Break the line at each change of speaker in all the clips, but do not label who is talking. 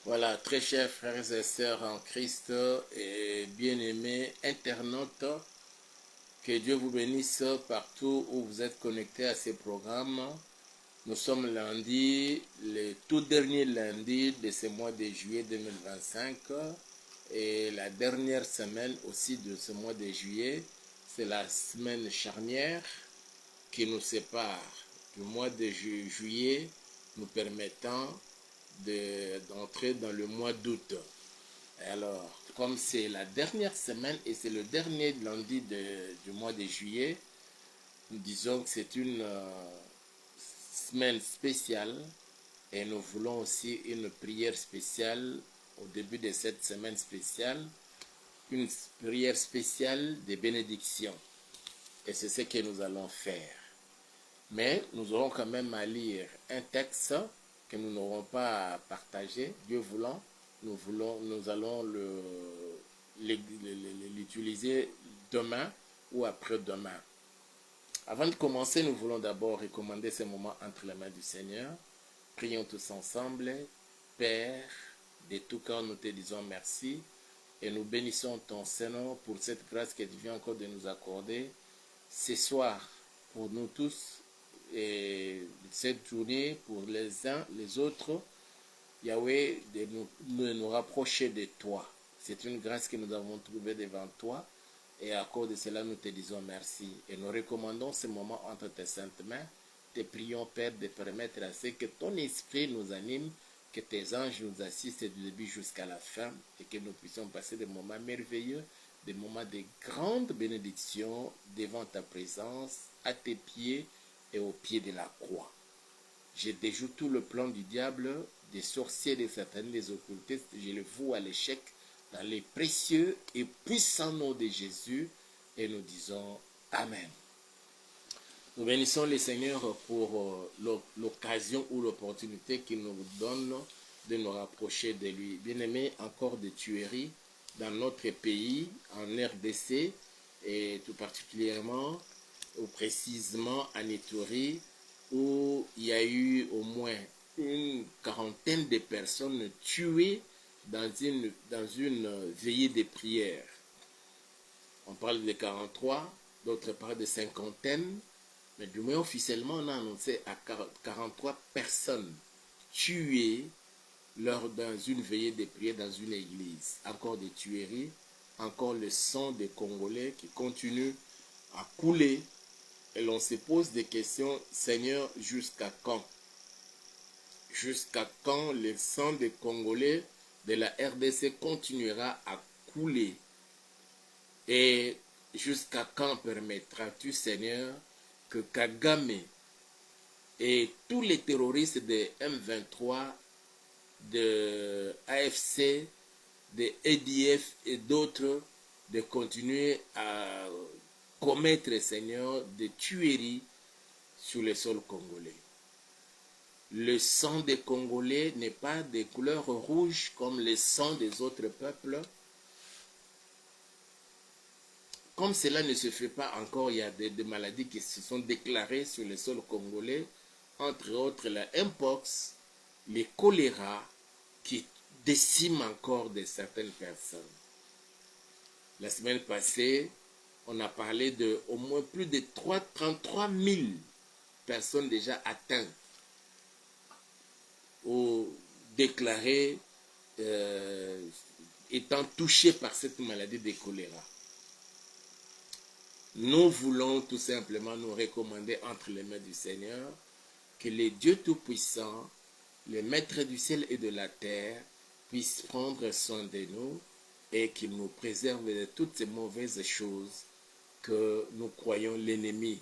Voilà, très chers frères et sœurs en Christ et bien-aimés internautes, que Dieu vous bénisse partout où vous êtes connectés à ces programmes. Nous sommes lundi, le tout dernier lundi de ce mois de juillet 2025 et la dernière semaine aussi de ce mois de juillet. C'est la semaine charnière qui nous sépare du mois de juillet, nous permettant d'entrer dans le mois d'août. Alors, comme c'est la dernière semaine et c'est le dernier lundi du mois de juillet, nous disons que c'est une semaine spéciale et nous voulons aussi une prière spéciale au début de cette semaine spéciale, une prière spéciale de bénédiction. Et c'est ce que nous allons faire. Mais nous aurons quand même à lire un texte que nous n'aurons pas à partager, Dieu voulant. Nous allons l'utiliser demain ou après-demain. Avant de commencer, nous voulons d'abord recommander ce moment entre les mains du Seigneur. Prions tous ensemble. Père, de tout cœur, nous te disons merci et nous bénissons ton Seigneur pour cette grâce que tu viens encore de nous accorder ce soir pour nous tous et cette journée pour les uns, les autres. Yahweh, de nous rapprocher de toi. C'est une grâce que nous avons trouvée devant toi. Et à cause de cela, nous te disons merci. Et nous recommandons ce moment entre tes saintes mains. Te prions, Père, de permettre à ce que ton esprit nous anime, que tes anges nous assistent du début jusqu'à la fin, et que nous puissions passer des moments merveilleux, des moments de grande bénédiction devant ta présence, à tes pieds et au pied de la croix. Je déjoue tout le plan du diable, des sorciers, des satanes, des occultistes. Je le voue à l'échec dans les précieux et puissants noms de Jésus. Et nous disons Amen. Nous bénissons le Seigneur pour l'occasion ou l'opportunité qu'il nous donne de nous rapprocher de lui. Bien-aimés, encore de tueries dans notre pays, en RDC, et tout particulièrement, ou précisément en Ituri, où il y a eu au moins une quarantaine de personnes tuées dans une veillée de prière. On parle de 43, d'autres parlent de cinquantaine, mais du moins officiellement on a annoncé à 43 personnes tuées dans une veillée de prière dans une église. Encore des tueries, encore le sang des Congolais qui continue à couler. Et l'on se pose des questions, Seigneur, jusqu'à quand? Jusqu'à quand le sang des Congolais de la RDC continuera à couler? Et jusqu'à quand permettras-tu, Seigneur, que Kagame et tous les terroristes de M23, de AFC, de EDF et d'autres de continuer à commettre, Seigneur, des tueries sur le sol congolais? Le sang des Congolais n'est pas de couleur rouge comme le sang des autres peuples. Comme cela ne se fait pas encore, il y a des maladies qui se sont déclarées sur le sol congolais, entre autres la Mpox, les choléra, qui déciment encore de certaines personnes. La semaine passée, on a parlé de au moins plus de 33 000 personnes déjà atteintes ou déclarées étant touchées par cette maladie de choléra. Nous voulons tout simplement nous recommander entre les mains du Seigneur que le Dieu Tout-Puissant, le Maître du ciel et de la terre, puisse prendre soin de nous et qu'il nous préserve de toutes ces mauvaises choses que nous croyons l'ennemi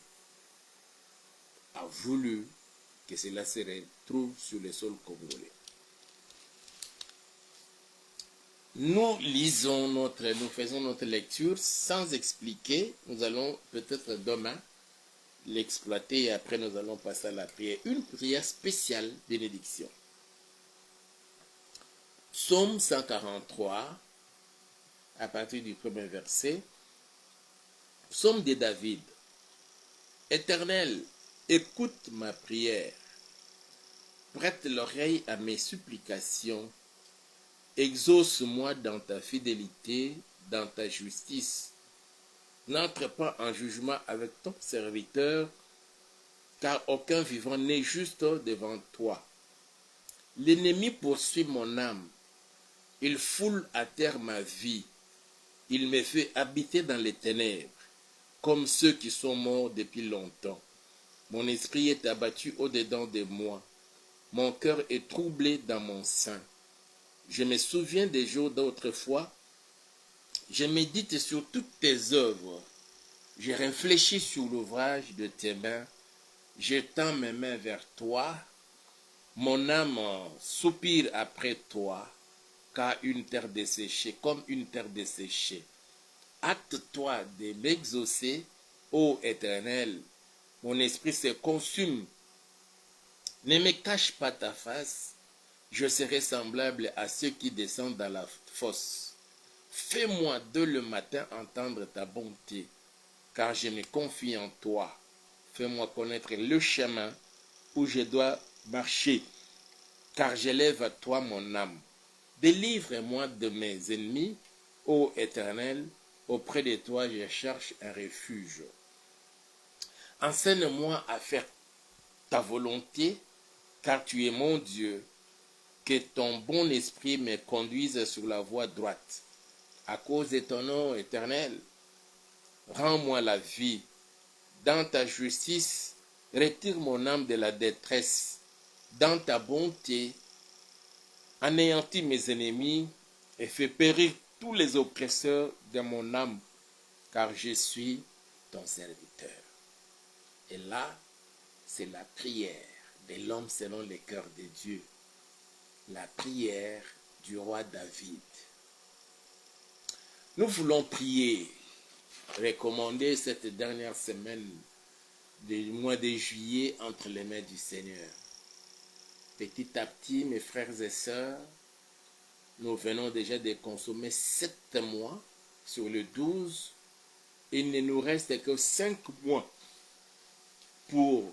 a voulu que cela se retrouve sur le sol congolais. Nous faisons notre lecture sans expliquer. Nous allons peut-être demain l'exploiter et après nous allons passer à la prière. Une prière spéciale bénédiction. Psaume 143, à partir du premier verset. Psaume de David. Éternel, écoute ma prière. Prête l'oreille à mes supplications Exauce-moi dans ta fidélité, dans ta justice. N'entre pas en jugement avec ton serviteur, car aucun vivant n'est juste devant toi. L'ennemi poursuit mon âme. Il foule à terre ma vie. Il me fait habiter dans les ténèbres, comme ceux qui sont morts depuis longtemps. Mon esprit est abattu au-dedans de moi. Mon cœur est troublé dans mon sein. Je me souviens des jours d'autrefois. Je médite sur toutes tes œuvres. Je réfléchis sur l'ouvrage de tes mains. Je tends mes mains vers toi. Mon âme soupire après toi, car une terre desséchée, comme une terre desséchée. Hâte-toi de m'exaucer, ô Éternel. Mon esprit se consume. Ne me cache pas ta face. Je serai semblable à ceux qui descendent dans la fosse. Fais-moi dès le matin entendre ta bonté, car je me confie en toi. Fais-moi connaître le chemin où je dois marcher, car j'élève à toi mon âme. Délivre-moi de mes ennemis, ô Éternel, auprès de toi je cherche un refuge. Enseigne-moi à faire ta volonté, car tu es mon Dieu. Que ton bon esprit me conduise sur la voie droite. À cause de ton nom éternel, rends-moi la vie. Dans ta justice, retire mon âme de la détresse. Dans ta bonté, anéantis mes ennemis et fais périr tous les oppresseurs de mon âme, car je suis ton serviteur. Et là, c'est la prière de l'homme selon le cœur de Dieu. La prière du roi David. Nous voulons prier, recommander cette dernière semaine du mois de juillet entre les mains du Seigneur. Petit à petit, mes frères et sœurs, nous venons déjà de consommer 7 mois sur le 12. Il ne nous reste que 5 mois pour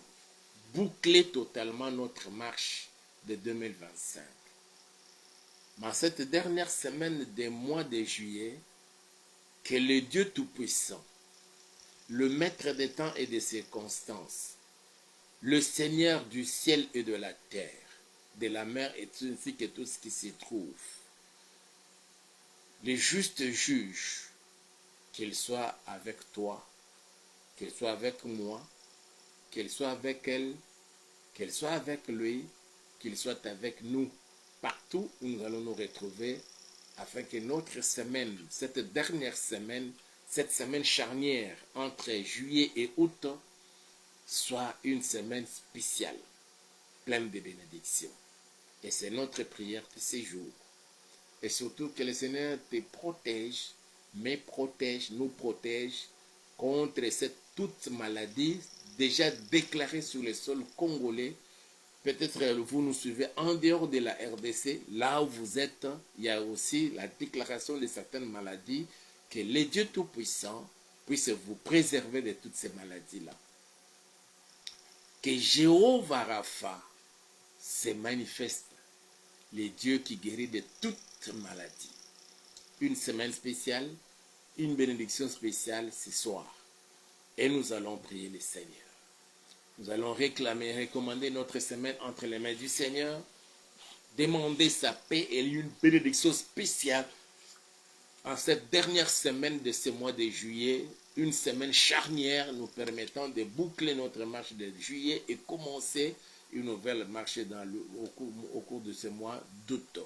boucler totalement notre marche de 2025. Mais cette dernière semaine des mois de juillet, que le Dieu Tout-Puissant, le Maître des temps et des circonstances, le Seigneur du ciel et de la terre, de la mer et ainsi que tout ce qui s'y trouve, le juste juge, qu'il soit avec toi, qu'il soit avec moi, qu'il soit avec elle, qu'il soit avec lui, qu'il soit avec nous, partout où nous allons nous retrouver, afin que notre semaine, cette dernière semaine, cette semaine charnière entre juillet et août, soit une semaine spéciale, pleine de bénédictions. Et c'est notre prière de ces jours. Et surtout que le Seigneur te protège, mais protège, nous protège contre cette toute maladie déjà déclarée sur le sol congolais. Peut-être vous nous suivez en dehors de la RDC, là où vous êtes, il y a aussi la déclaration de certaines maladies, que le Dieu Tout-Puissant puisse vous préserver de toutes ces maladies-là. Que Jéhovah Rapha se manifeste, le Dieu qui guérit de toute maladie. Une semaine spéciale, une bénédiction spéciale ce soir. Et nous allons prier le Seigneur. Nous allons réclamer, recommander notre semaine entre les mains du Seigneur, demander sa paix et une bénédiction spéciale en cette dernière semaine de ce mois de juillet, une semaine charnière nous permettant de boucler notre marche de juillet et commencer une nouvelle marche au cours de ce mois d'août.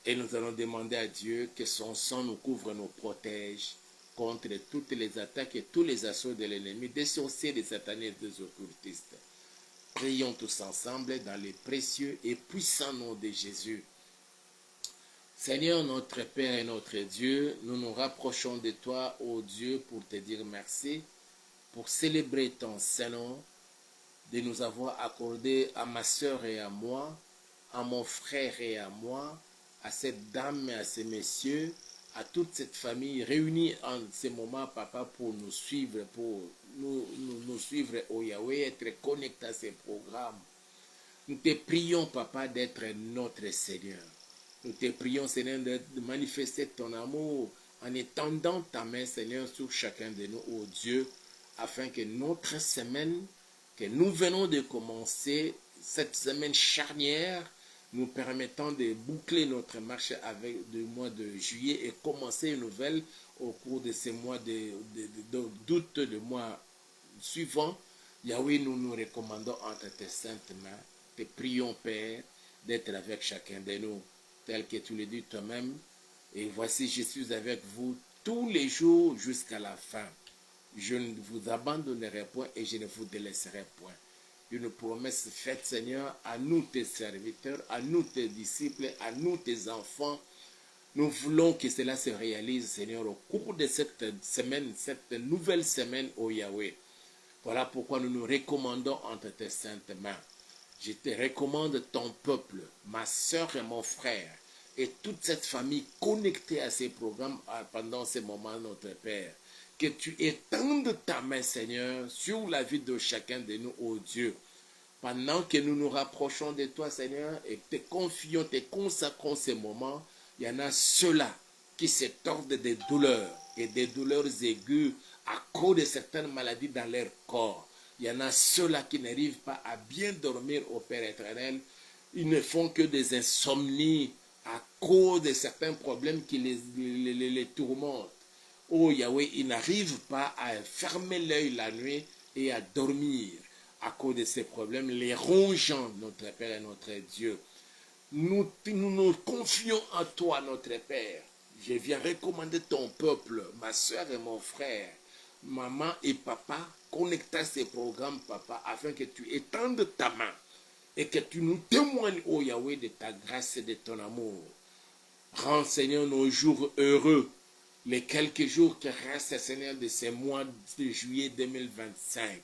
Et nous allons demander à Dieu que son sang nous couvre, nous protège contre toutes les attaques et tous les assauts de l'ennemi, des sorciers, des satanés et des occultistes. Prions tous ensemble dans les précieux et puissants noms de Jésus. Seigneur, notre Père et notre Dieu, nous nous rapprochons de toi, ô Dieu, pour te dire merci, pour célébrer ton Saint-Nom, de nous avoir accordé à ma sœur et à moi, à mon frère et à moi, à cette dame et à ces messieurs, à toute cette famille réunie en ce moment, Papa, pour nous suivre, nous suivre au Yahweh, être connectés à ces programmes. Nous te prions, Papa, d'être notre Seigneur. Nous te prions, Seigneur, de manifester ton amour en étendant ta main, Seigneur, sur chacun de nous, ô Dieu, afin que notre semaine, que nous venons de commencer, cette semaine charnière, nous permettant de boucler notre marche avec le mois de juillet et commencer une nouvelle au cours de ces mois d'août, le mois suivant. Yahweh, nous nous recommandons entre tes saintes mains. Te prions, Père, d'être avec chacun de nous, tel que tu le dis toi-même. Et voici, je suis avec vous tous les jours jusqu'à la fin. Je ne vous abandonnerai point et je ne vous délaisserai point. Une promesse faite, Seigneur, à nous tes serviteurs, à nous tes disciples, à nous tes enfants. Nous voulons que cela se réalise, Seigneur, au cours de cette semaine, cette nouvelle semaine, ô Yahweh. Voilà pourquoi nous nous recommandons entre tes saintes mains. Je te recommande ton peuple, ma soeur et mon frère, et toute cette famille connectée à ces programmes pendant ces moments, notre Père. Que tu étendes ta main, Seigneur, sur la vie de chacun de nous, ô Dieu. Pendant que nous nous rapprochons de toi, Seigneur, et te confions, te consacrons ces moments, il y en a ceux-là qui se tordent des douleurs et des douleurs aiguës à cause de certaines maladies dans leur corps. Il y en a ceux-là qui n'arrivent pas à bien dormir au Père éternel. Ils ne font que des insomnies à cause de certains problèmes qui les tourmentent. Oh Yahweh, ils n'arrivent pas à fermer l'œil la nuit et à dormir à cause de ces problèmes, les rongeant, notre Père et notre Dieu. Nous nous confions en toi, notre Père. Je viens recommander ton peuple, ma soeur et mon frère, maman et papa, connecte à ces programmes, papa, afin que tu étendes ta main et que tu nous témoignes, ô Yahweh, de ta grâce et de ton amour. Rends, Seigneur, nos jours heureux, les quelques jours qui restent, Seigneur, de ces mois de juillet 2025.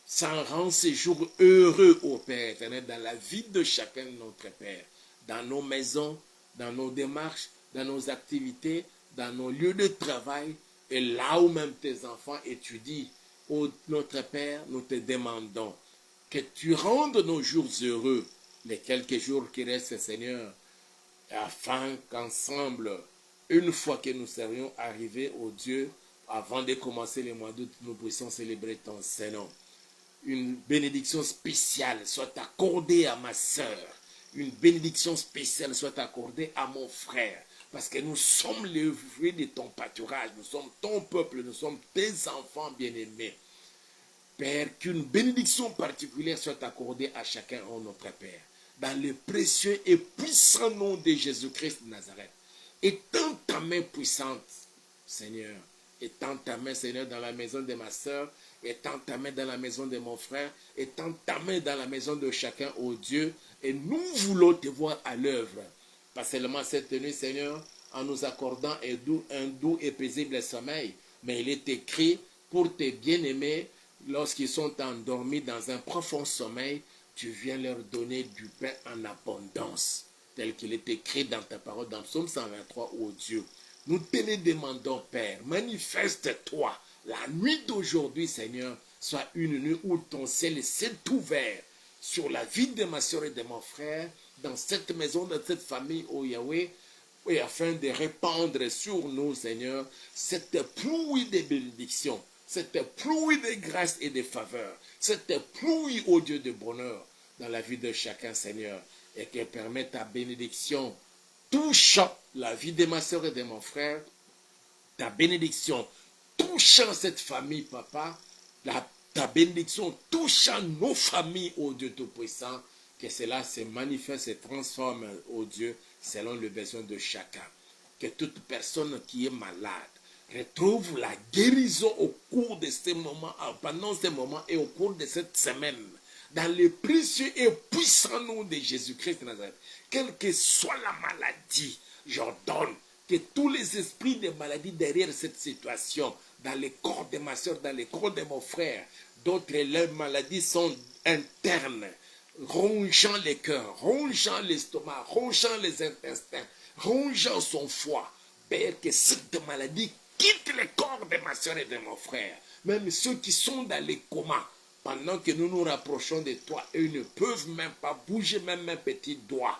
Sans rendre ces jours heureux, ô Père éternel, dans la vie de chacun de notre Père, dans nos maisons, dans nos démarches, dans nos activités, dans nos lieux de travail, et là où même tes enfants étudient. Ô notre Père, nous te demandons que tu rendes nos jours heureux, les quelques jours qui restent, Seigneur, afin qu'ensemble, une fois que nous serions arrivés au Dieu, avant de commencer le mois d'août, nous puissions célébrer ton Saint-Nom. Une bénédiction spéciale soit accordée à ma sœur. Une bénédiction spéciale soit accordée à mon frère. Parce que nous sommes les fruits de ton pâturage. Nous sommes ton peuple. Nous sommes tes enfants bien-aimés. Père, qu'une bénédiction particulière soit accordée à chacun, ô notre Père. Dans le précieux et puissant nom de Jésus-Christ de Nazareth. Étends ta main puissante, Seigneur. Étends ta main, Seigneur, dans la maison de ma sœur. Étends ta main dans la maison de mon frère. Étends ta main dans la maison de chacun, ô Dieu. Et nous voulons te voir à l'œuvre. Pas seulement cette nuit, Seigneur, en nous accordant un doux et paisible sommeil. Mais il est écrit pour tes bien-aimés, lorsqu'ils sont endormis dans un profond sommeil, tu viens leur donner du pain en abondance. Tel qu'il est écrit dans ta parole, dans Psaume 123, ô Dieu. Nous te le demandons, Père, manifeste-toi. La nuit d'aujourd'hui, Seigneur, soit une nuit où ton ciel s'est ouvert sur la vie de ma soeur et de mon frère, dans cette maison, dans cette famille, ô Yahweh, et afin de répandre sur nous, Seigneur, cette pluie de bénédictions, cette pluie de grâce et de faveur, cette pluie, ô Dieu, de bonheur dans la vie de chacun, Seigneur, et qu'elle permette ta bénédiction touchant la vie de ma soeur et de mon frère, ta bénédiction touchant cette famille, papa, ta bénédiction touchant nos familles, ô Dieu Tout-Puissant, que cela se manifeste et transforme, ô Dieu, selon le besoin de chacun. Que toute personne qui est malade retrouve la guérison au cours de ces moments, pendant ces moments et au cours de cette semaine. Dans le précieux et puissant nom de Jésus-Christ de Nazareth, quelle que soit la maladie, j'ordonne que tous les esprits de maladie derrière cette situation, dans le corps de ma soeur, dans le corps de mon frère, d'autres, leurs maladies sont internes, rongeant les cœurs, rongeant l'estomac, rongeant les intestins, rongeant son foie. Père, que cette maladie quitte le corps de ma soeur et de mon frère. Même ceux qui sont dans les comas, pendant que nous nous rapprochons de toi, eux ne peuvent même pas bouger même un petit doigt.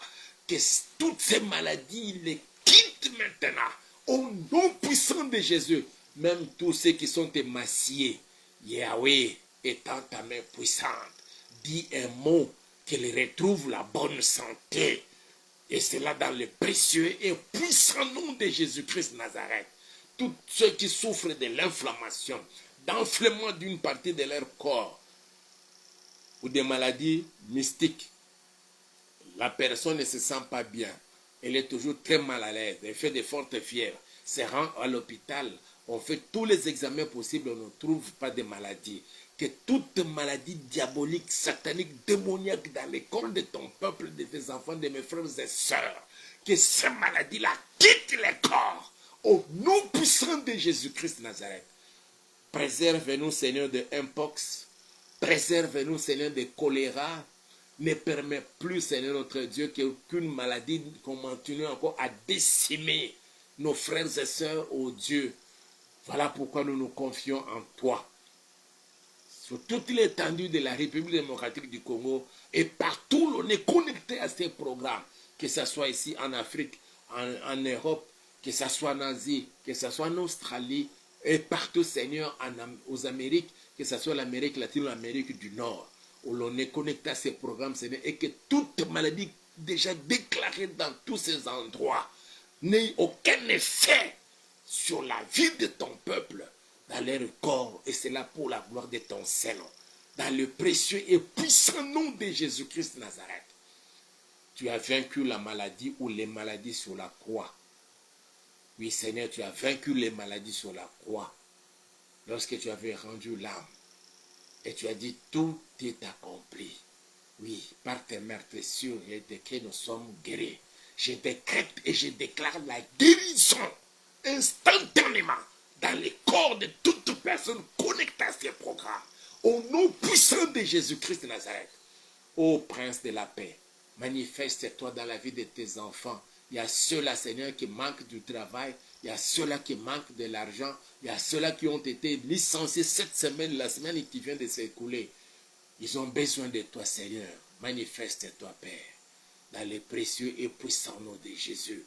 que toutes ces maladies les quittent maintenant. Au nom puissant de Jésus, même tous ceux qui sont émaciés, Yahweh étend ta main puissante. Dis un mot, qu'ils retrouvent la bonne santé. Et cela dans le précieux et puissant nom de Jésus-Christ Nazareth. Tous ceux qui souffrent de l'inflammation, d'enflement d'une partie de leur corps, ou des maladies mystiques, la personne ne se sent pas bien. Elle est toujours très mal à l'aise. Elle fait de fortes fièvres. Se rend à l'hôpital. On fait tous les examens possibles. On ne trouve pas de maladie. Que toute maladie diabolique, satanique, démoniaque dans les corps de ton peuple, de tes enfants, de mes frères et sœurs, que ces maladies-là quittent les corps. Au nom puissant de Jésus-Christ Nazareth. Préserve-nous, Seigneur, de Mpox. Préserve-nous, Seigneur, de choléra. Ne permet plus, Seigneur notre Dieu, qu'aucune maladie continue encore à décimer nos frères et sœurs, oh Dieu. Voilà pourquoi nous nous confions en toi. Sur toute l'étendue de la République démocratique du Congo et partout, on est connecté à ces programmes, que ce soit ici en Afrique, en Europe, que ce soit en Asie, que ce soit en Australie, et partout, Seigneur, aux Amériques, que ce soit l'Amérique latine ou l'Amérique du Nord, où l'on est connecté à ces programmes, Seigneur, et que toute maladie déjà déclarée dans tous ces endroits n'ait aucun effet sur la vie de ton peuple, dans leur corps, et c'est là pour la gloire de ton Saint-Nom. Dans le précieux et puissant nom de Jésus-Christ Nazareth, tu as vaincu la maladie ou les maladies sur la croix. Oui, Seigneur, tu as vaincu les maladies sur la croix lorsque tu avais rendu l'âme. Et tu as dit, tout est accompli. Oui, par tes meurtrissures et de que nous sommes guéris. Je décrète et je déclare la guérison instantanément dans les corps de toute personne connectée à ces programmes. Au nom puissant de Jésus-Christ de Nazareth. Ô Prince de la paix, manifeste-toi dans la vie de tes enfants. Il y a ceux-là, Seigneur, qui manquent du travail. Il y a ceux-là qui manquent de l'argent. Il y a ceux-là qui ont été licenciés cette semaine, la semaine qui vient de s'écouler. Ils ont besoin de toi, Seigneur. Manifeste-toi, Père, dans les précieux et puissants noms de Jésus.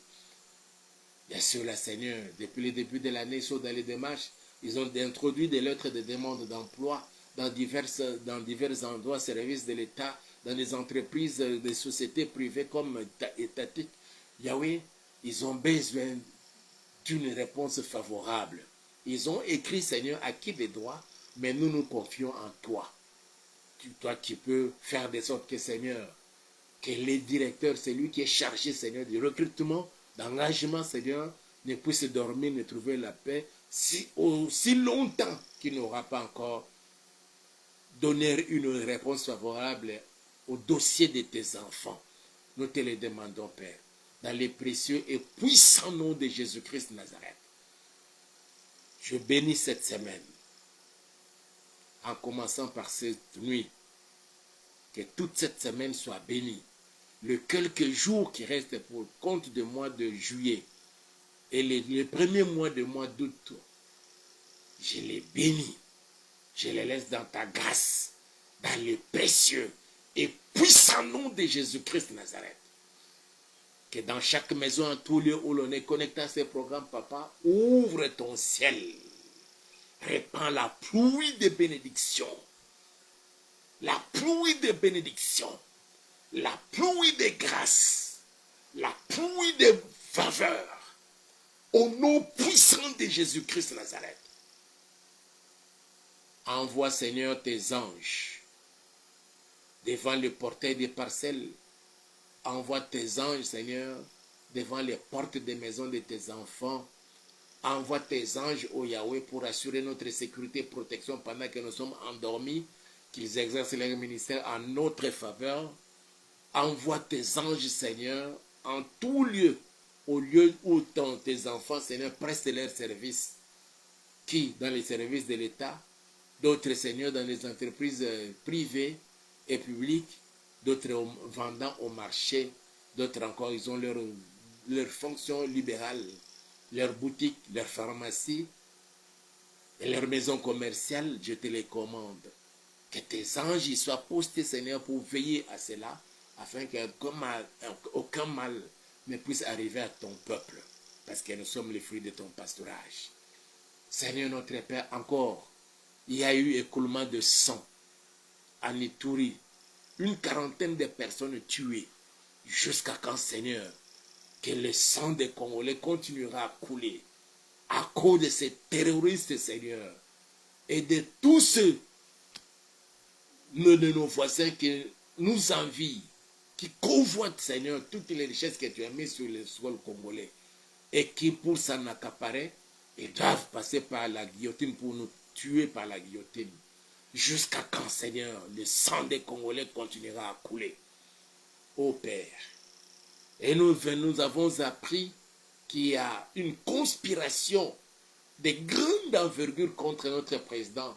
Il y a ceux-là, Seigneur, depuis le début de l'année, ils sont dans les démarches. Ils ont introduit des lettres de demande d'emploi dans divers endroits, services de l'État, dans des entreprises, des sociétés privées comme étatiques. Yahweh, ils ont besoin d'une réponse favorable. Ils ont écrit, Seigneur, à qui des droits, mais nous nous confions en toi. Toi qui peux faire de sorte que, Seigneur, que les directeurs, c'est lui qui est chargé, Seigneur, du recrutement, d'engagement, Seigneur, ne puisse dormir, ne trouver la paix, aussi longtemps qu'il n'aura pas encore donné une réponse favorable au dossier de tes enfants. Nous te le demandons, Père, dans les précieux et puissants noms de Jésus-Christ de Nazareth. Je bénis cette semaine, en commençant par cette nuit, que toute cette semaine soit bénie. Le quelques jours qui restent pour le compte du mois de juillet et les premiers mois du mois d'août, je les bénis. Je les laisse dans ta grâce, dans le précieux et puissant nom de Jésus-Christ de Nazareth. Que dans chaque maison, en tout lieu où l'on est connecté à ces programmes, Papa, ouvre ton ciel. Répands la pluie de bénédiction. La pluie de bénédiction. La pluie de grâce. La pluie de faveur. Au nom puissant de Jésus-Christ de Nazareth. Envoie, Seigneur, tes anges devant le portail des parcelles. Envoie tes anges, Seigneur, devant les portes des maisons de tes enfants. Envoie tes anges, ô Yahweh, pour assurer notre sécurité et protection pendant que nous sommes endormis, qu'ils exercent leur ministère en notre faveur. Envoie tes anges, Seigneur, en tout lieu, au lieu où tes enfants, Seigneur, prestent leur service. Qui dans les services de l'État, d'autres, Seigneur, dans les entreprises privées et publiques, d'autres vendant au marché, d'autres encore, ils ont leur fonction libérale, leur boutique, leur pharmacie et leur maison commerciale, je te les commande. Que tes anges y soient postés, Seigneur, pour veiller à cela, afin qu'aucun mal ne puisse arriver à ton peuple, parce que nous sommes les fruits de ton pastorage. Seigneur notre Père, encore, il y a eu écoulement de sang en Ituri, une quarantaine de personnes tuées, jusqu'à quand, Seigneur, que le sang des Congolais continuera à couler à cause de ces terroristes, Seigneur, et de tous ceux de nos voisins qui nous envient, qui convoitent, Seigneur, toutes les richesses que tu as mises sur le sol congolais et qui, pour s'en accaparer, ils doivent passer par la guillotine pour nous tuer par la guillotine. Jusqu'à quand, Seigneur, le sang des Congolais continuera à couler. Ô Père, et nous avons appris qu'il y a une conspiration de grande envergure contre notre président.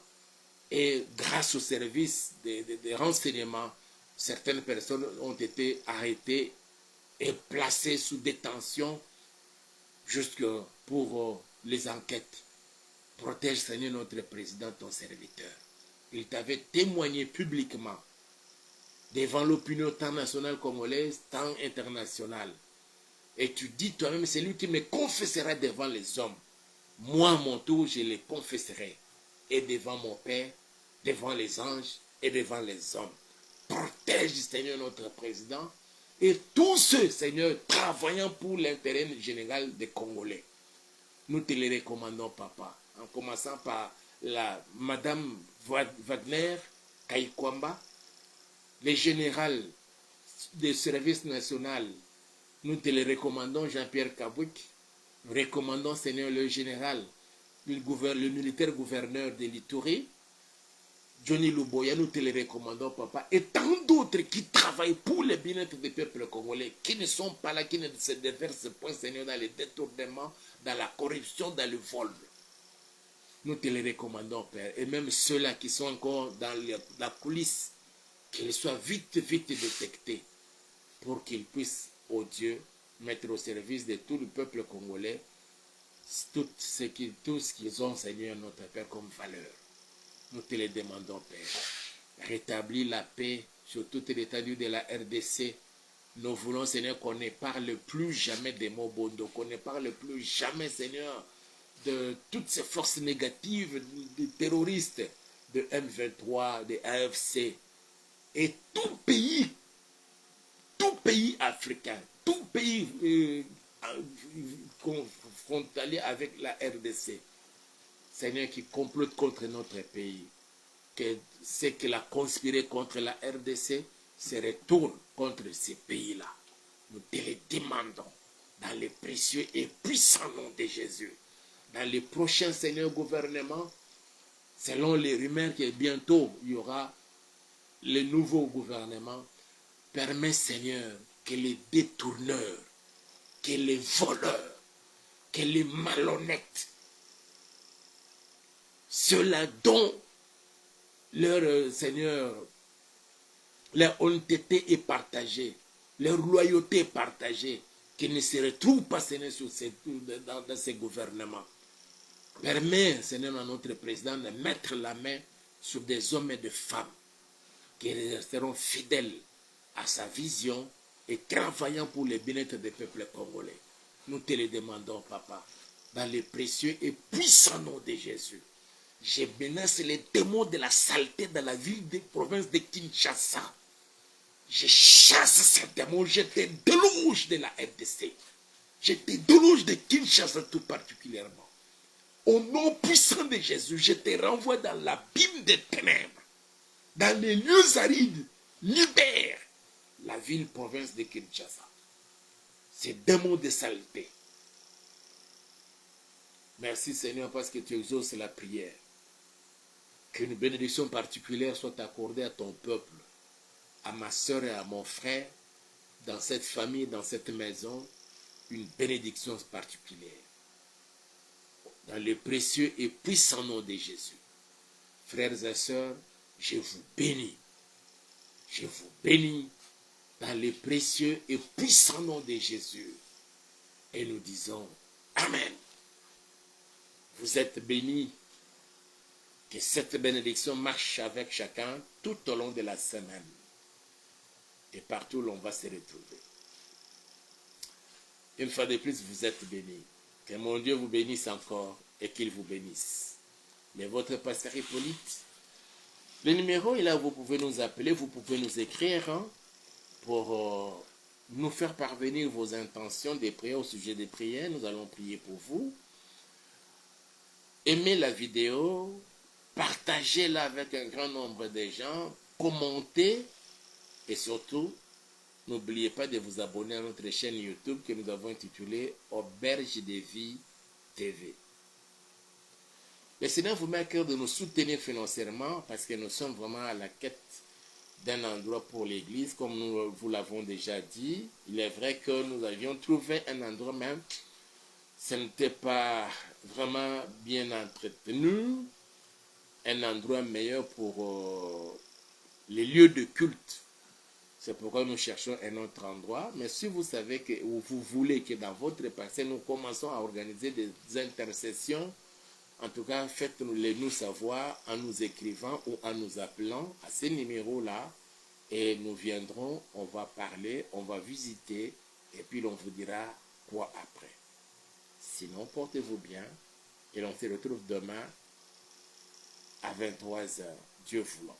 Et grâce au service des renseignements, certaines personnes ont été arrêtées et placées sous détention jusque pour les enquêtes. Protège, Seigneur, notre président, ton serviteur. Il t'avait témoigné publiquement devant l'opinion tant nationale congolaise, tant internationale. Et tu dis toi-même, c'est lui qui me confessera devant les hommes. Moi, à mon tour, je les confesserai. Et devant mon Père, devant les anges et devant les hommes. Protège, Seigneur, notre président et tous ceux, Seigneur, travaillant pour l'intérêt général des Congolais. Nous te les recommandons, Papa, en commençant par la Madame Wagner Kaikwamba, les généraux des services nationaux. Nous te les recommandons, Jean-Pierre Kabouik. Nous recommandons, Seigneur, le général, le militaire gouverneur de l'Ituri, Johnny Luboya, nous te les recommandons, Papa, et tant d'autres qui travaillent pour le bien-être des peuples congolais, qui ne sont pas là, qui ne se déversent point, Seigneur, dans les détournements, dans la corruption, dans le vol. Nous te les recommandons, Père, et même ceux-là qui sont encore dans la coulisse, qu'ils soient vite détectés, pour qu'ils puissent, ô Dieu, mettre au service de tout le peuple congolais tout ce qu'ils ont, Seigneur, notre Père, comme valeur. Nous te les demandons, Père. Rétablis la paix sur toute l'étendue de la RDC. Nous voulons, Seigneur, qu'on ne parle plus jamais des Mobondo, qu'on ne parle plus jamais, Seigneur, de toutes ces forces négatives, des terroristes, de M23, de AFC. Et tout pays africain, tout pays frontalier avec la RDC, Seigneur, qui complote contre notre pays, que ce qu'il a conspiré contre la RDC se retourne contre ces pays-là. Nous te les demandons dans le précieux et puissant nom de Jésus. Dans les prochains, Seigneur, gouvernements, selon les rumeurs que bientôt il y aura le nouveau gouvernement, permet, Seigneur, que les détourneurs, que les voleurs, que les malhonnêtes, ceux-là dont leur Seigneur, leur honnêteté est partagée, leur loyauté est partagée, qu'ils ne se retrouvent pas, Seigneur, dans ces gouvernements. Permets, Seigneur, à notre président de mettre la main sur des hommes et des femmes qui resteront fidèles à sa vision et travaillant pour le bien-être des peuples congolais. Nous te le demandons, Papa, dans le précieux et puissant nom de Jésus. Je menace les démons de la saleté dans la ville de province de Kinshasa. Je chasse ces démons, je te déloge de la RDC. Je te déloge de Kinshasa tout particulièrement. Au nom puissant de Jésus, je te renvoie dans l'abîme des ténèbres. Dans les lieux arides, libère la ville-province de Kinshasa. Ces démons de saleté. Merci Seigneur parce que tu exauces la prière. Qu'une bénédiction particulière soit accordée à ton peuple, à ma soeur et à mon frère, dans cette famille, dans cette maison, une bénédiction particulière. Dans le précieux et puissant nom de Jésus. Frères et sœurs, je vous bénis. Je vous bénis dans le précieux et puissant nom de Jésus. Et nous disons Amen. Vous êtes bénis. Que cette bénédiction marche avec chacun tout au long de la semaine. et partout où l'on va se retrouver. Une fois de plus, vous êtes bénis. Que mon Dieu vous bénisse encore et qu'il vous bénisse. Mais votre pasteur Hippolyte, le numéro est là où vous pouvez nous appeler, vous pouvez nous écrire pour nous faire parvenir vos intentions des prières au sujet des prières. Nous allons prier pour vous. Aimez la vidéo, partagez-la avec un grand nombre de gens, commentez et surtout, n'oubliez pas de vous abonner à notre chaîne YouTube que nous avons intitulée Auberge de Vie TV. Le Seigneur vous met à cœur de nous soutenir financièrement parce que nous sommes vraiment à la quête d'un endroit pour l'église, comme nous vous l'avons déjà dit. Il est vrai que nous avions trouvé un endroit, même ce n'était pas vraiment bien entretenu, un endroit meilleur pour les lieux de culte. C'est pourquoi nous cherchons un autre endroit. Mais si vous savez que ou vous voulez que dans votre parcelle, nous commençons à organiser des intercessions, en tout cas, faites-les nous savoir en nous écrivant ou en nous appelant à ces numéros-là. Et nous viendrons, on va parler, on va visiter, et puis l'on vous dira quoi après. Sinon, portez-vous bien, et l'on se retrouve demain à 23h, Dieu voulant.